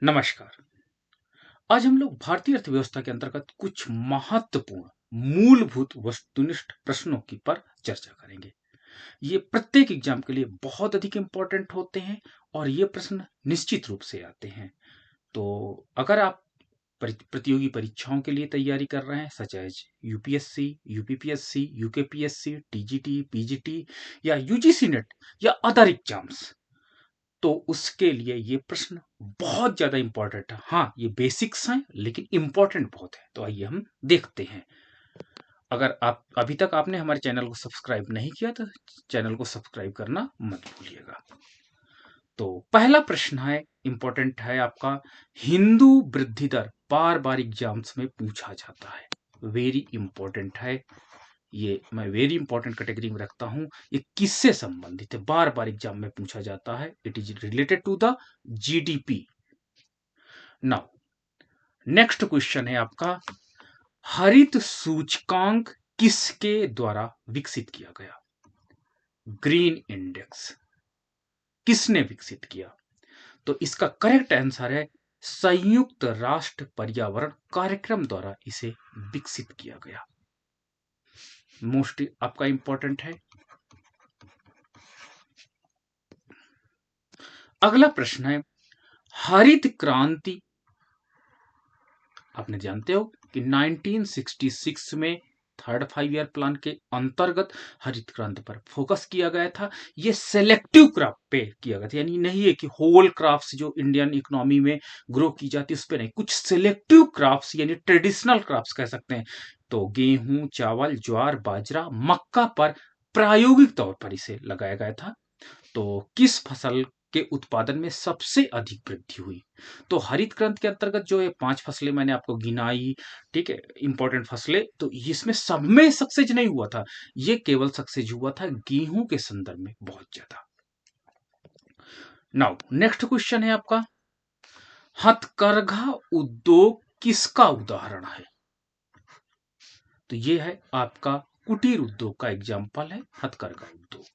नमस्कार। आज हम लोग भारतीय अर्थव्यवस्था के अंतर्गत कुछ महत्वपूर्ण मूलभूत वस्तुनिष्ठ प्रश्नों की पर चर्चा करेंगे। ये प्रत्येक एग्जाम के लिए बहुत अधिक इंपॉर्टेंट होते हैं और ये प्रश्न निश्चित रूप से आते हैं। तो अगर आप प्रतियोगी परीक्षाओं के लिए तैयारी कर रहे हैं such as UPSC, UPPSC, UKPSC, TGT, PGT या यूजीसी नेट या अदर एग्जाम्स, तो उसके लिए ये प्रश्न बहुत ज्यादा इंपॉर्टेंट है। हाँ, ये बेसिक्स हैं लेकिन इंपॉर्टेंट बहुत है। तो आइए हम देखते हैं। अगर आप अभी तक आपने हमारे चैनल को सब्सक्राइब नहीं किया तो चैनल को सब्सक्राइब करना मत भूलिएगा। तो पहला प्रश्न है, इंपॉर्टेंट है आपका, हिंदू वृद्धि दर बार बार एग्जाम्स में पूछा जाता है। वेरी इंपॉर्टेंट है। ये मैं वेरी इंपॉर्टेंट कैटेगरी में रखता हूं। ये किससे संबंधित है, बार बार एग्जाम में पूछा जाता है। It is related to the GDP. Now next question है आपका, हरित सूचकांक किसके द्वारा विकसित किया गया? ग्रीन इंडेक्स किसने विकसित किया? तो इसका करेक्ट आंसर है संयुक्त राष्ट्र पर्यावरण कार्यक्रम द्वारा इसे विकसित किया गया। मोस्ट आपका इंपॉर्टेंट है। अगला प्रश्न है, हरित क्रांति, आपने जानते हो कि 1966 में थर्ड 5 ईयर प्लान के अंतर्गत हरित क्रांति पर फोकस किया गया था। ये सेलेक्टिव क्रॉप पे किया गया था, यानी नहीं है कि होल क्रॉप्स जो इंडियन इकोनॉमी में ग्रो की जाती है उस पे नहीं, कुछ सेलेक्टिव क्रॉप्स यानी ट्रेडिशनल क्रॉप्स कह सकते हैं। तो गेहूं, चावल, ज्वार, बाजरा, मक्का पर प्रायोगिक तौर पर इसे लगाया गया था। तो किस फसल के उत्पादन में सबसे अधिक वृद्धि हुई? तो हरित क्रांति के अंतर्गत जो ये 5 फसलें मैंने आपको गिनाई, ठीक है, इंपॉर्टेंट फसलें, तो इसमें सब में सक्सेस नहीं हुआ था। ये केवल सक्सेस हुआ था गेहूं के संदर्भ में बहुत ज्यादा। नाउ नेक्स्ट क्वेश्चन है आपका, हथकरघा उद्योग किसका उदाहरण है? तो ये है आपका कुटीर उद्योग का एग्जाम्पल है हथकरघा उद्योग।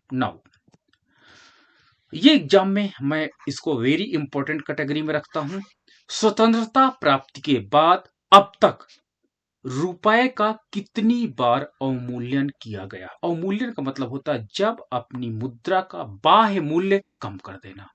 नाउ ये एग्जाम में मैं इसको वेरी इंपॉर्टेंट कैटेगरी में रखता हूं। स्वतंत्रता प्राप्ति के बाद अब तक रुपए का कितनी बार अवमूल्यन किया गया? अवमूल्यन का मतलब होता है जब अपनी मुद्रा का बाह्य मूल्य कम कर देना।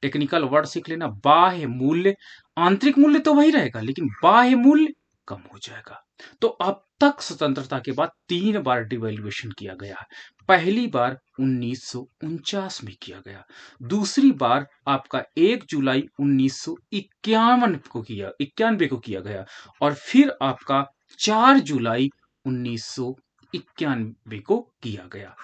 टेक्निकल वर्ड सीख लेना, बाह्य मूल्य। आंतरिक मूल्य तो वही रहेगा लेकिन बाह्य मूल्य कम हो जाएगा। तो अब तक स्वतंत्रता के बाद 3 बार डिवेल्युएशन किया गया है। पहली बार 1949 में किया गया, दूसरी बार आपका 1 जुलाई 1991 को किया 91 को किया गया, और फिर आपका 4 जुलाई 1991 को किया गया।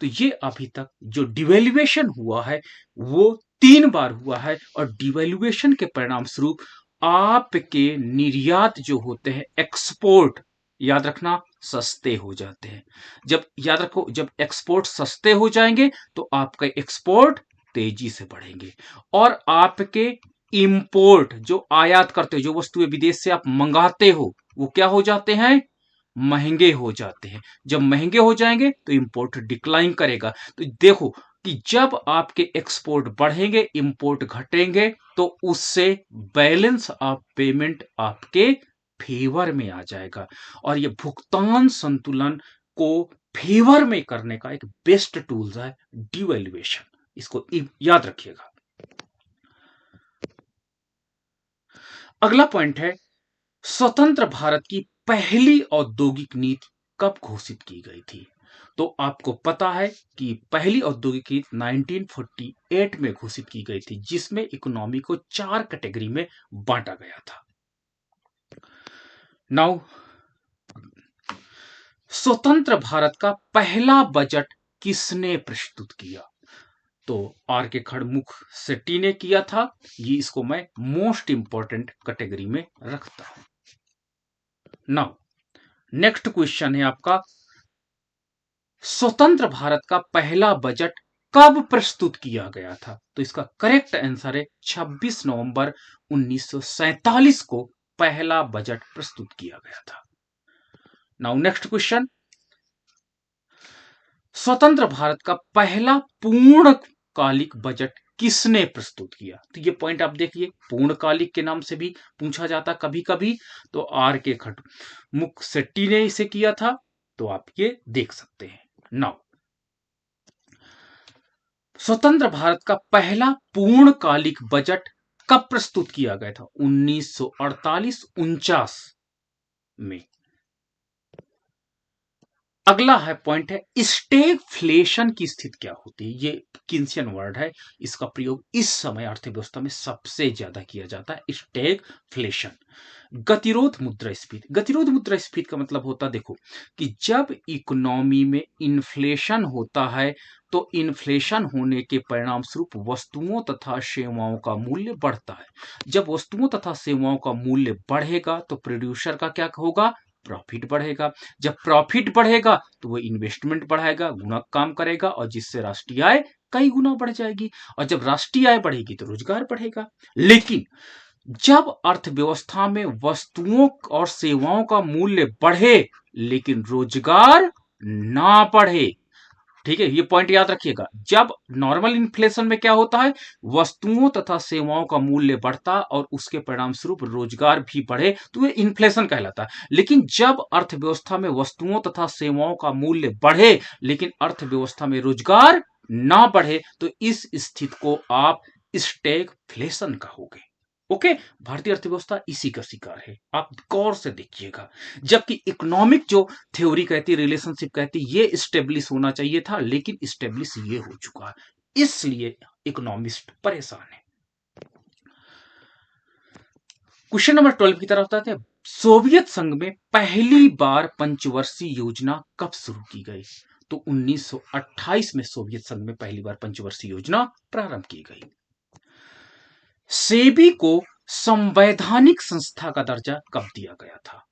तो ये अभी तक जो डिवेल्युएशन हुआ है वो 3 बार हुआ है, और डिवेल्युएशन के परिणाम स्वरूप आपके निर्यात जो होते हैं, एक्सपोर्ट, याद रखना, सस्ते हो जाते हैं। जब याद रखो, जब एक्सपोर्ट सस्ते हो जाएंगे तो आपके एक्सपोर्ट तेजी से बढ़ेंगे, और आपके इंपोर्ट जो आयात करते हो, जो वस्तुएं विदेश से आप मंगाते हो, वो क्या हो जाते हैं? महंगे हो जाते हैं। जब महंगे हो जाएंगे तो इंपोर्ट डिक्लाइन करेगा। तो देखो कि जब आपके एक्सपोर्ट बढ़ेंगे, इंपोर्ट घटेंगे, तो उससे बैलेंस ऑफ पेमेंट आपके फेवर में आ जाएगा, और ये भुगतान संतुलन को फेवर में करने का एक बेस्ट टूल्स है डिवैल्यूएशन। इसको याद रखिएगा। अगला पॉइंट है, स्वतंत्र भारत की पहली औद्योगिक नीति कब घोषित की गई थी? तो आपको पता है कि पहली औद्योगिक नीति 1948 में घोषित की गई थी, जिसमें इकोनॉमी को 4 कैटेगरी में बांटा गया था। नाउ स्वतंत्र भारत का पहला बजट किसने प्रस्तुत किया? तो आर के खड़मुख सेट्टी ने किया था। ये इसको मैं मोस्ट इंपॉर्टेंट कैटेगरी में रखता हूं। नाउ नेक्स्ट क्वेश्चन है आपका, स्वतंत्र भारत का पहला बजट कब प्रस्तुत किया गया था? तो इसका करेक्ट आंसर है 26 नवंबर 1947 को पहला बजट प्रस्तुत किया गया था। नाउ नेक्स्ट क्वेश्चन, स्वतंत्र भारत का पहला पूर्णकालिक बजट किसने प्रस्तुत किया? तो ये पॉइंट आप देखिए, पूर्णकालिक के नाम से भी पूछा जाता कभी कभी। तो आर के खटमुख शेट्टी ने इसे किया था, तो आप ये देख सकते हैं। नाउ, स्वतंत्र भारत का पहला पूर्णकालिक बजट कब प्रस्तुत किया गया था? 1948-49 में। अगला है पॉइंट है, स्टेगफ्लेशन की स्थिति क्या होती है? ये किन्सियन वर्ड है, इसका प्रयोग इस समय अर्थव्यवस्था में सबसे ज्यादा किया जाता है, स्टेगफ्लेशन। गतिरोध मुद्रास्फीति। गतिरोध मुद्रास्फीति का मतलब होता है, देखो, कि जब इकोनॉमी में इन्फ्लेशन होता है तो इन्फ्लेशन होने के परिणाम स्वरूप वस्तुओं तथा सेवाओं का मूल्य बढ़ता है। जब वस्तुओं तथा सेवाओं का मूल्य बढ़ेगा तो प्रोड्यूसर का क्या होगा? प्रॉफिट बढ़ेगा। जब प्रॉफिट बढ़ेगा तो वो इन्वेस्टमेंट बढ़ाएगा, गुणक काम करेगा, और जिससे राष्ट्रीय आय कई गुना बढ़ जाएगी। और जब राष्ट्रीय आय बढ़ेगी तो रोजगार बढ़ेगा। लेकिन जब अर्थव्यवस्था में वस्तुओं और सेवाओं का मूल्य बढ़े लेकिन रोजगार ना बढ़े, ठीक है, ये पॉइंट याद रखिएगा। जब नॉर्मल इन्फ्लेशन में क्या होता है, वस्तुओं तथा सेवाओं का मूल्य बढ़ता और उसके परिणाम स्वरूप रोजगार भी बढ़े, तो ये इन्फ्लेशन कहलाता है। लेकिन जब अर्थव्यवस्था में वस्तुओं तथा सेवाओं का मूल्य बढ़े लेकिन अर्थव्यवस्था में रोजगार ना बढ़े, तो इस स्थिति को आप स्टैगफ्लेशन कहोगे। ओके, भारतीय अर्थव्यवस्था इसी का शिकार है, आप गौर से देखिएगा। जबकि इकोनॉमिक जो थ्योरी कहती है, रिलेशनशिप कहती है, ये स्टेब्लिश होना चाहिए था, लेकिन स्टेब्लिश ये हो चुका है, इसलिए इकोनॉमिस्ट परेशान है। क्वेश्चन नंबर 12 की तरफ आते हैं। सोवियत संघ में पहली बार पंचवर्षीय योजना कब शुरू की गई? तो 1928 में सोवियत संघ में पहली बार पंचवर्षीय योजना प्रारंभ की गई। सेबी को संवैधानिक संस्था का दर्जा कब दिया गया था?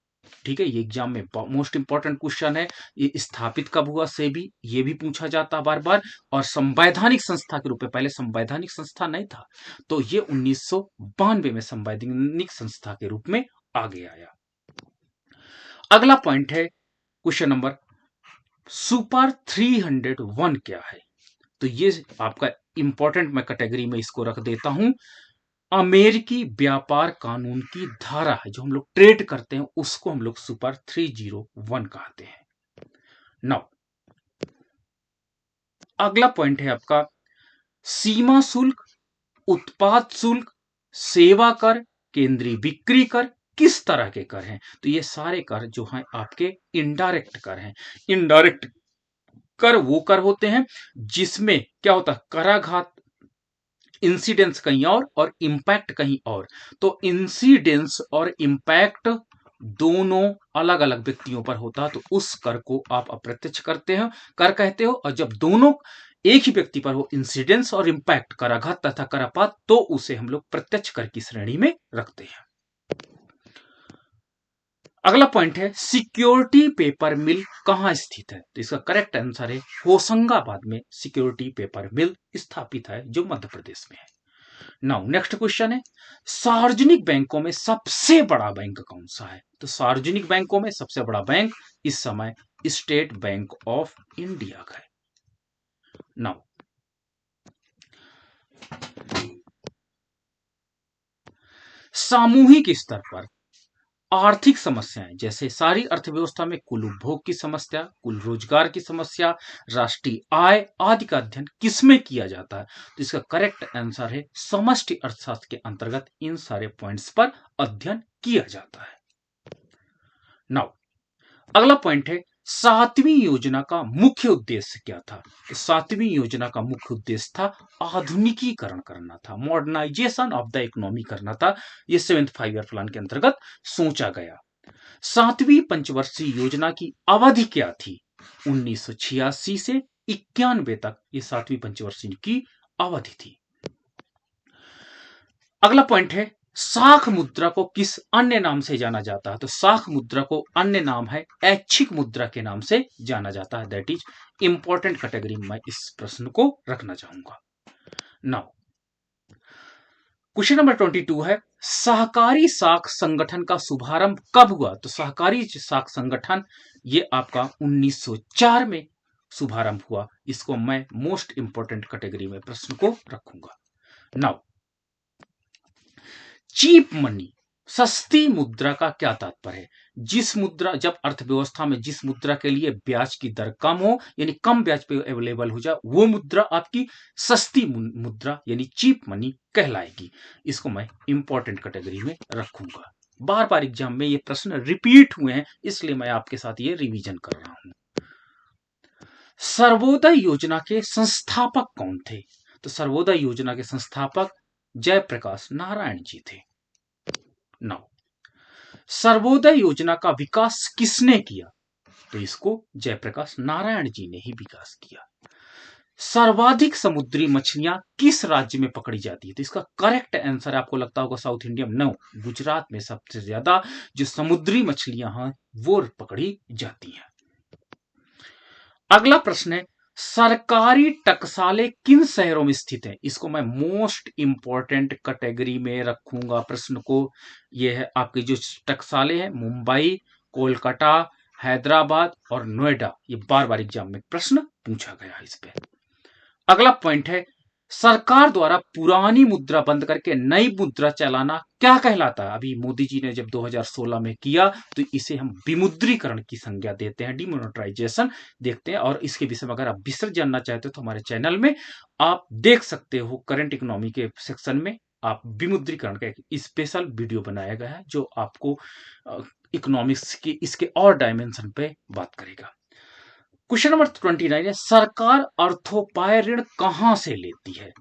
ठीक है, ये एग्जाम में मोस्ट इंपॉर्टेंट क्वेश्चन है। ये स्थापित कब हुआ सेबी, ये भी पूछा जाता बार बार। और संवैधानिक संस्था के रूप में, पहले संवैधानिक संस्था नहीं था, तो ये 1992 में संवैधानिक संस्था के रूप में आगे आया। अगला पॉइंट है क्वेश्चन नंबर, सुपर 301 क्या है? तो ये आपका इंपॉर्टेंट, मैं कैटेगरी में इसको रख देता हूं। अमेरिकी व्यापार कानून की धारा है, जो हम लोग ट्रेड करते हैं, उसको हम लोग सुपर 301 कहते हैं। नाउ, अगला पॉइंट है आपका, सीमा शुल्क, उत्पाद शुल्क, सेवा कर, केंद्रीय बिक्री कर किस तरह के कर हैं? तो ये सारे कर जो हैं आपके इनडायरेक्ट कर हैं। इनडायरेक्ट कर वो कर होते हैं जिसमें क्या होता है, कराघात, इंसिडेंस कहीं और इंपैक्ट कहीं और। तो इंसिडेंस और इंपैक्ट दोनों अलग अलग व्यक्तियों पर होता है, तो उस कर को आप अप्रत्यक्ष करते हो, कर कहते हो। और जब दोनों एक ही व्यक्ति पर हो, इंसिडेंस और इंपैक्ट, कराघात तथा करापात, तो उसे हम लोग प्रत्यक्ष कर की श्रेणी में रखते हैं। अगला पॉइंट है, सिक्योरिटी पेपर मिल कहां स्थित है? तो इसका करेक्ट आंसर है होशंगाबाद में सिक्योरिटी पेपर मिल स्थापित है, जो मध्य प्रदेश में है। नाउ नेक्स्ट क्वेश्चन है, सार्वजनिक बैंकों में सबसे बड़ा बैंक कौन सा है? तो सार्वजनिक बैंकों में सबसे बड़ा बैंक इस समय स्टेट बैंक ऑफ इंडिया का है। नाउ, सामूहिक स्तर पर आर्थिक समस्याएं, जैसे सारी अर्थव्यवस्था में कुल उपभोग की समस्या, कुल रोजगार की समस्या, राष्ट्रीय आय आदि का अध्ययन किसमें किया जाता है? तो इसका करेक्ट आंसर है समष्टि अर्थशास्त्र के अंतर्गत इन सारे पॉइंट्स पर अध्ययन किया जाता है। नाउ, अगला पॉइंट है, सातवीं योजना का मुख्य उद्देश्य क्या था? तो सातवीं योजना का मुख्य उद्देश्य था आधुनिकीकरण करना था, मॉडर्नाइजेशन ऑफ द इकोनॉमी करना था। ये 7th 5 ईयर प्लान के अंतर्गत सोचा गया। सातवीं पंचवर्षीय योजना की अवधि क्या थी? 1986 से 91 तक ये सातवीं पंचवर्षीय की अवधि थी। अगला पॉइंट है, साख मुद्रा को किस अन्य नाम से जाना जाता है? तो साख मुद्रा को अन्य नाम है ऐच्छिक मुद्रा के नाम से जाना जाता है। दैट इज इंपॉर्टेंट कैटेगरी में मैं इस प्रश्न को रखना चाहूंगा। नाउ, क्वेश्चन नंबर 22 है, सहकारी साख संगठन का शुभारंभ कब हुआ? तो सहकारी साख संगठन ये आपका 1904 में शुभारंभ हुआ। इसको मैं मोस्ट इंपॉर्टेंट कैटेगरी में प्रश्न को रखूंगा। नाउ, चीप मनी, सस्ती मुद्रा का क्या तात्पर्य है? जिस मुद्रा, जब अर्थव्यवस्था में जिस मुद्रा के लिए ब्याज की दर कम हो, यानी कम ब्याज पे अवेलेबल हो जाए, वो मुद्रा आपकी सस्ती मुद्रा यानी चीप मनी कहलाएगी। इसको मैं इंपॉर्टेंट कैटेगरी में रखूंगा। बार बार एग्जाम में ये प्रश्न रिपीट हुए हैं, इसलिए मैं आपके साथ ये रिवीजन कर रहा हूं। सर्वोदय योजना के संस्थापक कौन थे? तो सर्वोदय योजना के संस्थापक जयप्रकाश नारायण जी थे। नौ, सर्वोदय योजना का विकास किसने किया? तो इसको जयप्रकाश नारायण जी ने ही विकास किया। सर्वाधिक समुद्री मछलियां किस राज्य में पकड़ी जाती है? तो इसका करेक्ट आंसर आपको लगता होगा साउथ इंडिया में। नो, गुजरात में सबसे ज्यादा जो समुद्री मछलियां हैं वो पकड़ी जाती हैं। अगला प्रश्न है, सरकारी टकसाले किन शहरों में स्थित हैं? इसको मैं मोस्ट इंपॉर्टेंट कैटेगरी में रखूंगा प्रश्न को। यह है आपके जो टकसाले हैं, मुंबई, कोलकाता, हैदराबाद और नोएडा। ये बार बार एग्जाम में प्रश्न पूछा गया है इस पे। अगला पॉइंट है, सरकार द्वारा पुरानी मुद्रा बंद करके नई मुद्रा चलाना क्या कहलाता है? अभी मोदी जी ने जब 2016 में किया तो इसे हम विमुद्रीकरण की संज्ञा देते हैं, डिमोनेटाइजेशन देखते हैं। और इसके विषय में अगर आप विस्तृत जानना चाहते हो तो हमारे चैनल में आप देख सकते हो, करंट इकोनॉमी के सेक्शन में आप विमुद्रीकरण का एक स्पेशल वीडियो बनाया गया है जो आपको इकोनॉमिक्स की इसके और डायमेंशन पे बात करेगा। क्वेश्चन नंबर 29 है, सरकार अर्थोपाय ऋण कहां से लेती है?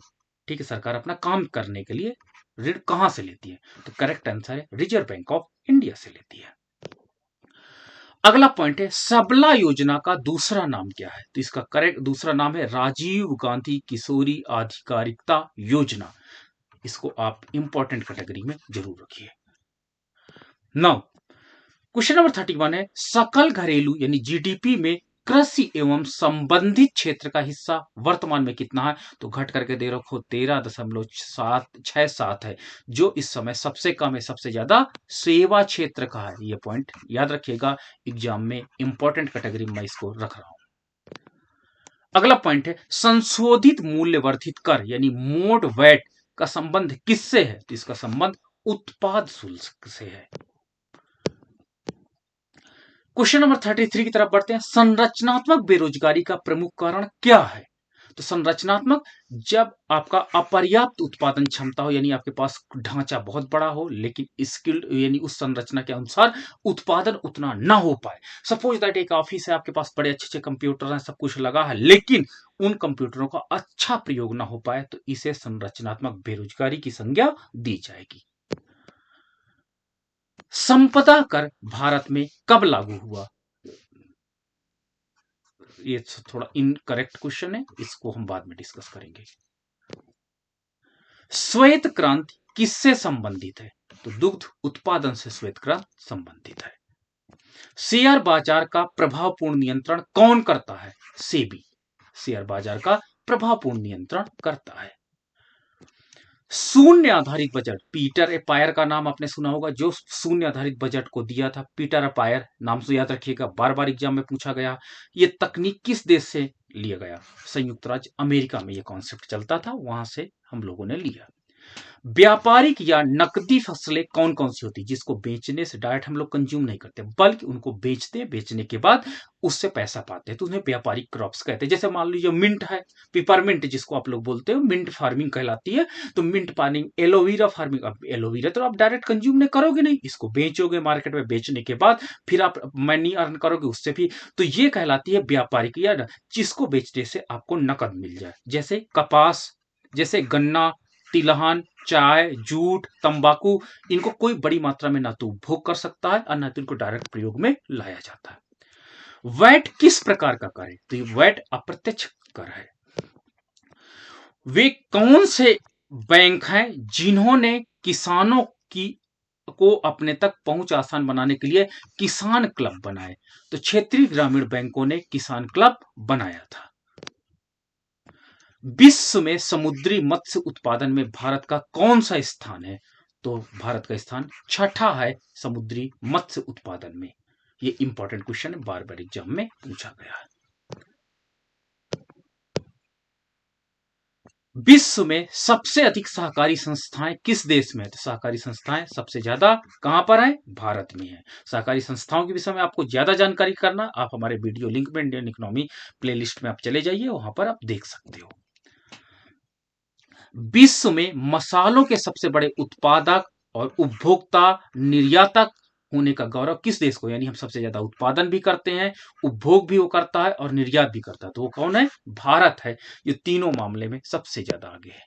ठीक है, सरकार अपना काम करने के लिए ऋण कहां से लेती है? तो करेक्ट आंसर है रिजर्व बैंक ऑफ इंडिया से लेती है। अगला पॉइंट है, सबला योजना का दूसरा नाम क्या है? तो इसका करेक्ट दूसरा नाम है राजीव गांधी किशोरी आधिकारिकता योजना। इसको आप इंपॉर्टेंट कैटेगरी में जरूर रखिए। नाउ, क्वेश्चन नंबर 31 है, सकल घरेलू यानी जीडीपी में कृषि एवं संबंधित क्षेत्र का हिस्सा वर्तमान में कितना है? तो घट करके दे रखो 13.767 है, जो इस समय सबसे कम है। सबसे ज्यादा सेवा क्षेत्र का है। ये पॉइंट याद रखिएगा, एग्जाम में इंपॉर्टेंट कैटेगरी में इसको रख रहा हूं। अगला पॉइंट है, संशोधित मूल्य वर्धित कर यानी मोड वैट का संबंध किससे है? तो इसका संबंध उत्पाद शुल्क से है। क्वेश्चन नंबर 33 की तरफ बढ़ते हैं, संरचनात्मक बेरोजगारी का प्रमुख कारण क्या है? तो संरचनात्मक, जब आपका अपर्याप्त उत्पादन क्षमता हो, यानी आपके पास ढांचा बहुत बड़ा हो लेकिन स्किल्ड यानी उस संरचना के अनुसार उत्पादन उतना ना हो पाए। सपोज दैट एक ऑफिस है, आपके पास बड़े अच्छे अच्छे कंप्यूटर हैं, सब कुछ लगा है, लेकिन उन कंप्यूटरों का अच्छा प्रयोग ना हो पाए, तो इसे संरचनात्मक बेरोजगारी की संज्ञा दी जाएगी। संपदा कर भारत में कब लागू हुआ? ये थोड़ा इनकरेक्ट क्वेश्चन है, इसको हम बाद में डिस्कस करेंगे। श्वेत क्रांति किससे संबंधित है? तो दुग्ध उत्पादन से श्वेत क्रांति संबंधित है। शेयर बाजार का प्रभावपूर्ण नियंत्रण कौन करता है? सेबी शेयर बाजार का प्रभावपूर्ण नियंत्रण करता है। शून्य आधारित बजट, पीटर अपायर का नाम आपने सुना होगा, जो शून्य आधारित बजट को दिया था, पीटर अपायर नाम से याद रखिएगा, बार बार एग्जाम में पूछा गया। ये तकनीक किस देश से लिया गया? संयुक्त राज्य अमेरिका में ये कॉन्सेप्ट चलता था, वहां से हम लोगों ने लिया। व्यापारिक या नकदी फसलें कौन कौन सी होती, जिसको बेचने से डायरेक्ट हम लोग कंज्यूम नहीं करते, बल्कि उनको बेचते हैं, बेचने के बाद उससे पैसा पाते हैं, तो उन्हें व्यापारिक क्रॉप्स कहते हैं। जैसे मान लीजिए मिंट है, पिपरमिंट जिसको आप लोग बोलते हो, मिंट फार्मिंग कहलाती है। तो मिंट फार्मिंग, एलोवेरा फार्मिंग, अब एलोवेरा तो आप डायरेक्ट कंज्यूम नहीं करोगे, नहीं, इसको बेचोगे मार्केट में, बेचने के बाद फिर आप मनी अर्न करोगे उससे भी, तो ये कहलाती है व्यापारिक, या जिसको बेचने से आपको नकद मिल जाए। जैसे कपास, जैसे गन्ना, तिलहन, चाय, जूट, तंबाकू, इनको कोई बड़ी मात्रा में ना तो उपभोग कर सकता है और ना तो इनको डायरेक्ट प्रयोग में लाया जाता है। वैट किस प्रकार का कर है? तो ये वैट अप्रत्यक्ष कर है। वे कौन से बैंक हैं जिन्होंने किसानों की को अपने तक पहुंच आसान बनाने के लिए किसान क्लब बनाए? तो क्षेत्रीय ग्रामीण बैंकों ने किसान क्लब बनाया था। विश्व में समुद्री मत्स्य उत्पादन में भारत का कौन सा स्थान है? तो भारत का स्थान छठा है समुद्री मत्स्य उत्पादन में। ये इंपॉर्टेंट क्वेश्चन है, बार बार एग्जाम में पूछा गया है। विश्व में सबसे अधिक सहकारी संस्थाएं किस देश में है? तो सहकारी संस्थाएं सबसे ज्यादा कहां पर है? भारत में है। सहकारी संस्थाओं के विषय में आपको ज्यादा जानकारी करना, आप हमारे वीडियो लिंक में इंडियन इकोनॉमी प्लेलिस्ट में आप चले जाइए, वहां पर आप देख सकते हो। विश्व में मसालों के सबसे बड़े उत्पादक और उपभोक्ता निर्यातक होने का गौरव किस देश को? यानी हम सबसे ज्यादा उत्पादन भी करते हैं, उपभोग भी वो करता है और निर्यात भी करता है, तो वो कौन है? भारत है। ये तीनों मामले में सबसे ज्यादा आगे है।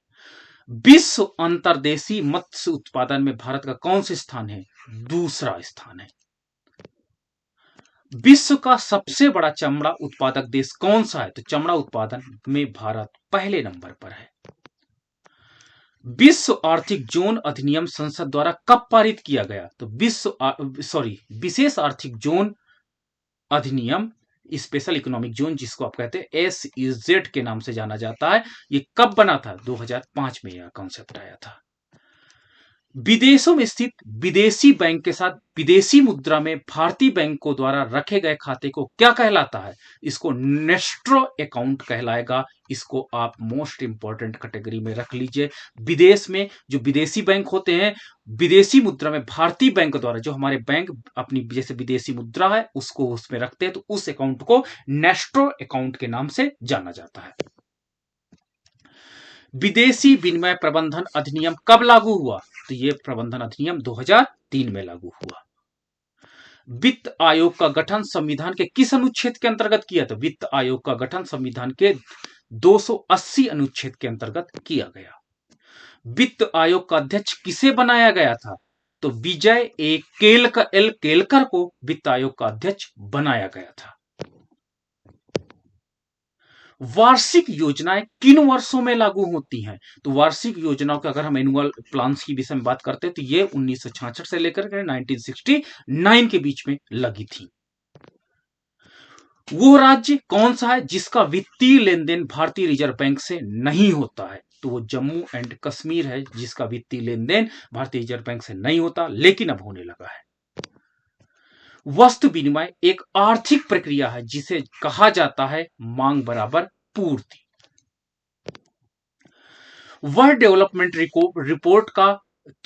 विश्व अंतर्देशीय मत्स्य उत्पादन में भारत का कौन सा स्थान है? दूसरा स्थान है। विश्व का सबसे बड़ा चमड़ा उत्पादक देश कौन सा है? तो चमड़ा उत्पादन में भारत पहले नंबर पर है। विश्व आर्थिक जोन अधिनियम संसद द्वारा कब पारित किया गया? तो विशेष आर्थिक जोन अधिनियम, स्पेशल इकोनॉमिक जोन जिसको आप कहते हैं SEZ के नाम से जाना जाता है, ये कब बना था? 2005 में यह कॉन्सेप्ट आया था। विदेशों में स्थित विदेशी बैंक के साथ विदेशी मुद्रा में भारतीय बैंकों द्वारा रखे गए खाते को क्या कहलाता है? इसको नेस्ट्रो अकाउंट कहलाएगा। इसको आप मोस्ट इंपॉर्टेंट कैटेगरी में रख लीजिए। विदेश में जो विदेशी बैंक होते हैं, विदेशी मुद्रा में भारतीय बैंक द्वारा, जो हमारे बैंक अपनी जैसे विदेशी मुद्रा है उसको उसमें रखते हैं, तो उस अकाउंट को नेस्ट्रो अकाउंट के नाम से जाना जाता है। विदेशी विनिमय प्रबंधन अधिनियम कब लागू हुआ? तो यह प्रबंधन अधिनियम 2003 में लागू हुआ। वित्त आयोग का गठन संविधान के किस अनुच्छेद के अंतर्गत किया? तो वित्त आयोग का गठन संविधान के 280 अनुच्छेद के अंतर्गत किया गया। वित्त आयोग का अध्यक्ष किसे बनाया गया था? तो विजय एल केलकर को वित्त आयोग का अध्यक्ष बनाया गया था। वार्षिक योजनाएं किन वर्षों में लागू होती हैं? तो वार्षिक योजनाओं के अगर हम एनुअल प्लान्स की विषय में बात करते हैं तो ये 1966 से लेकर के 1969 के बीच में लगी थी। वो राज्य कौन सा है जिसका वित्तीय लेन देन भारतीय रिजर्व बैंक से नहीं होता है? तो वो जम्मू एंड कश्मीर है, जिसका वित्तीय लेन देन भारतीय रिजर्व बैंक से नहीं होता, लेकिन अब होने लगा है। वस्तु विनिमय एक आर्थिक प्रक्रिया है जिसे कहा जाता है मांग बराबर पूर्ति। वर्ल्ड डेवलपमेंट रिपोर्ट का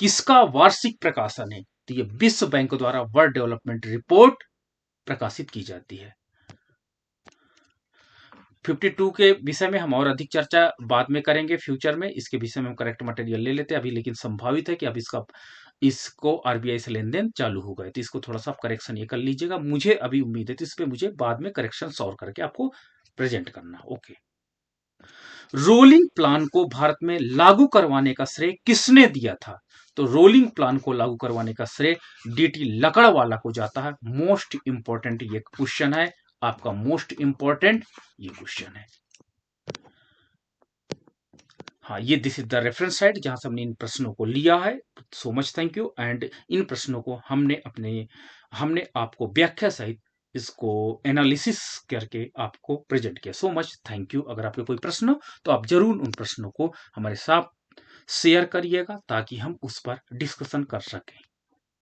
किसका वार्षिक प्रकाशन है? तो यह विश्व बैंक द्वारा वर्ल्ड डेवलपमेंट रिपोर्ट प्रकाशित की जाती है। 52 के विषय में हम और अधिक चर्चा बाद में करेंगे फ्यूचर में, इसके विषय में हम करेक्ट मटेरियल ले लेते हैं अभी, लेकिन संभावित है कि अब इसको आरबीआई से लेन देन चालू हो गए, तो इसको थोड़ा सा करेक्शन ये कर लीजिएगा। मुझे अभी उम्मीद है तो इस पे मुझे बाद में करेक्शन सॉल्व करके आपको प्रेजेंट करना। ओके, रोलिंग प्लान को भारत में लागू करवाने का श्रेय किसने दिया था? तो रोलिंग प्लान को लागू करवाने का श्रेय डीटी लकड़वाला को जाता है। मोस्ट इंपॉर्टेंट ये क्वेश्चन है आपका, मोस्ट इंपॉर्टेंट ये क्वेश्चन है। हाँ, ये this is the reference site जहां से हमने इन प्रश्नों को लिया है। So much thank you. And in प्रश्नों को हमने आपको व्याख्या सहित इसको एनालिसिस करके आपको प्रेजेंट किया। So much thank you. अगर आपके कोई प्रश्न हो तो आप जरूर उन प्रश्नों को हमारे साथ शेयर करिएगा ताकि हम उस पर डिस्कशन कर सकें।